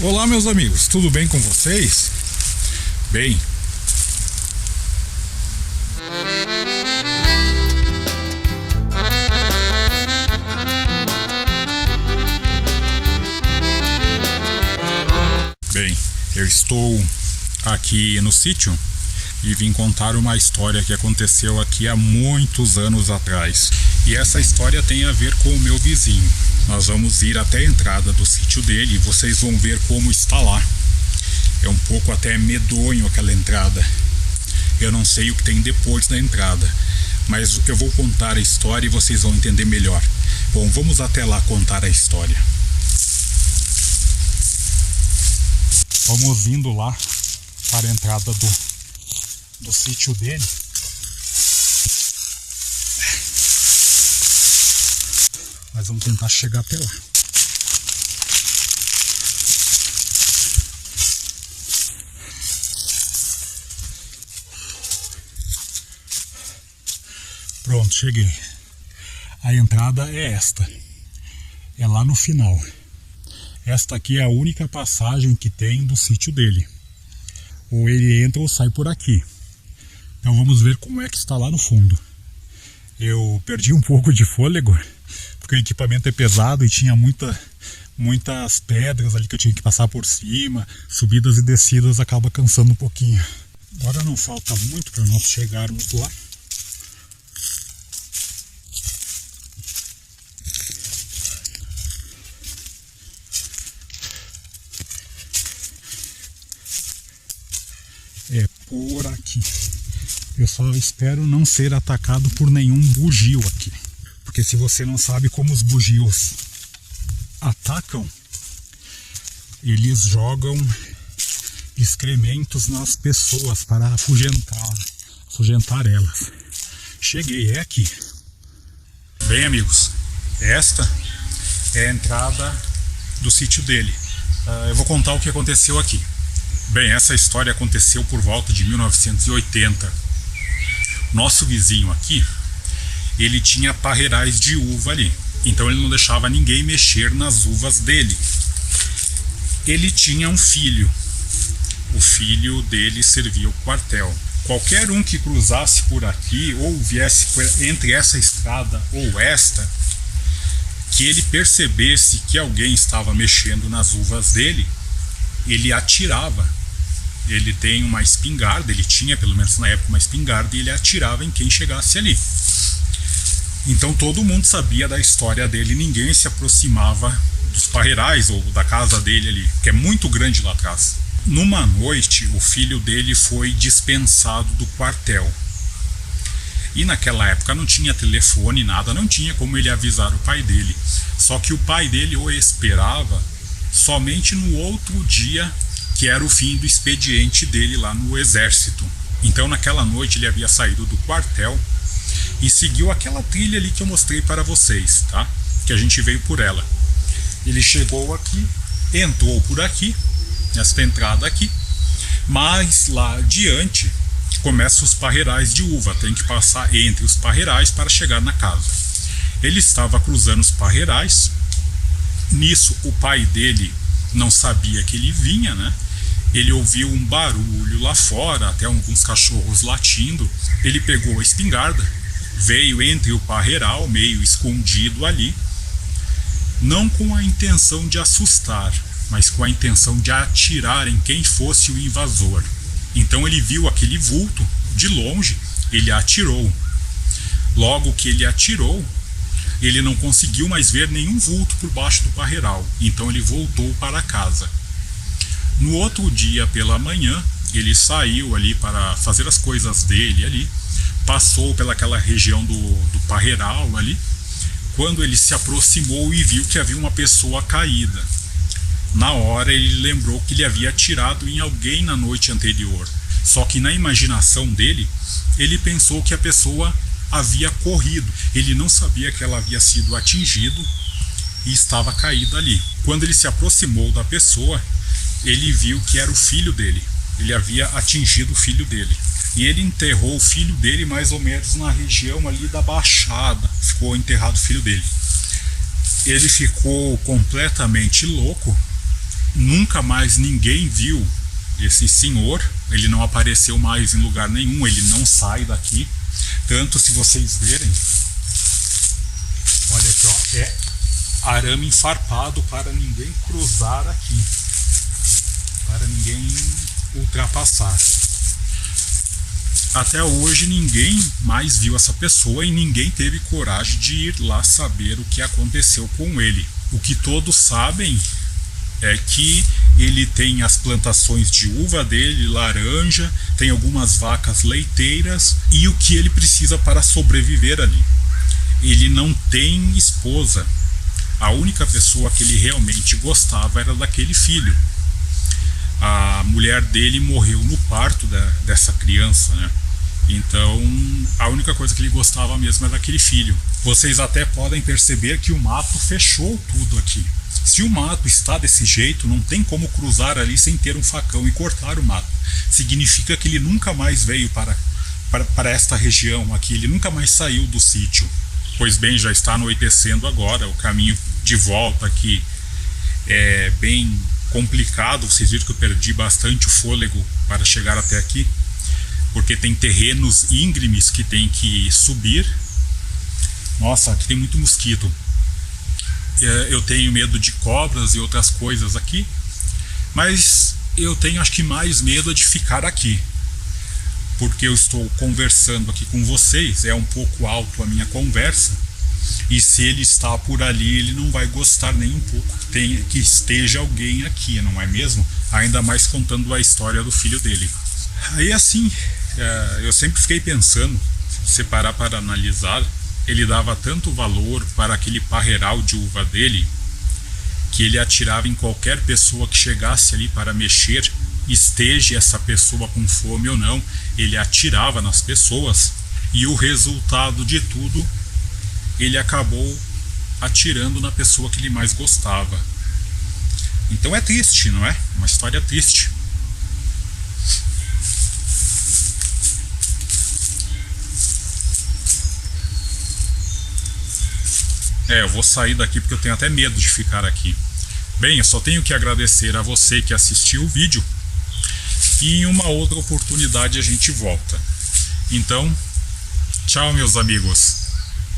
Olá, meus amigos, tudo bem com vocês? Bem, eu estou aqui no sítio e vim contar uma história que aconteceu aqui há muitos anos atrás. E essa história tem a ver com o meu vizinho. Nós vamos ir até a entrada do sítio dele e vocês vão ver como está lá. É um pouco até medonho aquela entrada. Eu não sei o que tem depois da entrada, mas eu vou contar a história e vocês vão entender melhor. Bom, vamos até lá contar a história. Vamos indo lá para a entrada do sítio dele. Mas vamos tentar chegar até lá. Pronto, cheguei. A entrada é esta. É lá no final. Esta aqui é a única passagem que tem do sítio dele. Ou ele entra ou sai por aqui. Então vamos ver como é que está lá no fundo. Eu perdi um pouco de fôlego, porque o equipamento é pesado e tinha muitas pedras ali que eu tinha que passar por cima. Subidas e descidas acaba cansando um pouquinho. Agora não falta muito para nós chegarmos lá. É por aqui. Eu só espero não ser atacado por nenhum bugio aqui. Porque se você não sabe como os bugios atacam, eles jogam excrementos nas pessoas para afugentar elas. Cheguei, é aqui. Bem, amigos, esta é a entrada do sítio dele. Eu vou contar o que aconteceu aqui. Bem, essa história aconteceu por volta de 1980. Nosso vizinho aqui, ele tinha parreirais de uva ali. Então ele não deixava ninguém mexer nas uvas dele. Ele tinha um filho. O filho dele servia o quartel. Qualquer um que cruzasse por aqui ou viesse entre essa estrada ou esta, que ele percebesse que alguém estava mexendo nas uvas dele, ele atirava. Ele tem uma espingarda, ele tinha pelo menos na época uma espingarda, e ele atirava em quem chegasse ali. Então todo mundo sabia da história dele, ninguém se aproximava dos parreirais ou da casa dele ali, que é muito grande lá atrás. Numa noite, o filho dele foi dispensado do quartel. E naquela época não tinha telefone, nada, não tinha como ele avisar o pai dele. Só que o pai dele o esperava somente no outro dia, que era o fim do expediente dele lá no exército. Então naquela noite ele havia saído do quartel e seguiu aquela trilha ali que eu mostrei para vocês, tá? Que a gente veio por ela. Ele chegou aqui, entrou por aqui, nesta entrada aqui, mas lá adiante começam os parreirais de uva, tem que passar entre os parreirais para chegar na casa. Ele estava cruzando os parreirais, nisso o pai dele não sabia que ele vinha, né? Ele ouviu um barulho lá fora, até alguns cachorros latindo. Ele pegou a espingarda, veio entre o parreiral, meio escondido ali, não com a intenção de assustar, mas com a intenção de atirar em quem fosse o invasor. Então ele viu aquele vulto de longe, ele atirou. Logo que ele atirou, ele não conseguiu mais ver nenhum vulto por baixo do parreiral, então ele voltou para casa. No outro dia pela manhã, ele saiu ali para fazer as coisas dele ali, passou pelaquela região do parreiral ali, quando ele se aproximou e viu que havia uma pessoa caída. Na hora ele lembrou que ele havia atirado em alguém na noite anterior, só que na imaginação dele, ele pensou que a pessoa havia corrido. Ele não sabia que ela havia sido atingida e estava caída ali. Quando ele se aproximou da pessoa, ele viu que era o filho dele. Ele havia atingido o filho dele. E ele enterrou o filho dele mais ou menos na região ali da Baixada. Ficou enterrado o filho dele. Ele ficou completamente louco nunca mais ninguém viu esse senhor. Ele não apareceu mais em lugar nenhum, ele não sai daqui. Tanto, se vocês verem, olha aqui, ó, é arame enfarpado para ninguém cruzar aqui, para ninguém ultrapassar. Até hoje ninguém mais viu essa pessoa e ninguém teve coragem de ir lá saber o que aconteceu com ele. O que todos sabem é que ele tem as plantações de uva dele, laranja, tem algumas vacas leiteiras e o que ele precisa para sobreviver ali. Ele não tem esposa. A única pessoa que ele realmente gostava era daquele filho. A mulher dele morreu no parto dessa criança, né? Então, a única coisa que ele gostava mesmo era daquele filho. Vocês até podem perceber que o mato fechou tudo aqui. Se o mato está desse jeito, não tem como cruzar ali sem ter um facão e cortar o mato. Significa que ele nunca mais veio para esta região aqui, ele nunca mais saiu do sítio. Pois bem, já está anoitecendo agora, o caminho de volta aqui é bem complicado. Vocês viram que eu perdi bastante o fôlego para chegar até aqui, porque tem terrenos íngremes que tem que subir. Nossa, aqui tem muito mosquito. Eu tenho medo de cobras e outras coisas aqui, mas eu tenho, acho que, mais medo de ficar aqui, porque eu estou conversando aqui com vocês, é um pouco alto a minha conversa, e se ele está por ali, ele não vai gostar nem um pouco que esteja alguém aqui, não é mesmo? Ainda mais contando a história do filho dele. Aí assim, eu sempre fiquei pensando, se parar para analisar, ele dava tanto valor para aquele parreiral de uva dele, que ele atirava em qualquer pessoa que chegasse ali para mexer, esteja essa pessoa com fome ou não, ele atirava nas pessoas, e o resultado de tudo, ele acabou atirando na pessoa que ele mais gostava. Então é triste, não é? Uma história triste. Eu vou sair daqui porque eu tenho até medo de ficar aqui. Bem, eu só tenho que agradecer a você que assistiu o vídeo, e em uma outra oportunidade a gente volta. Então, tchau, meus amigos.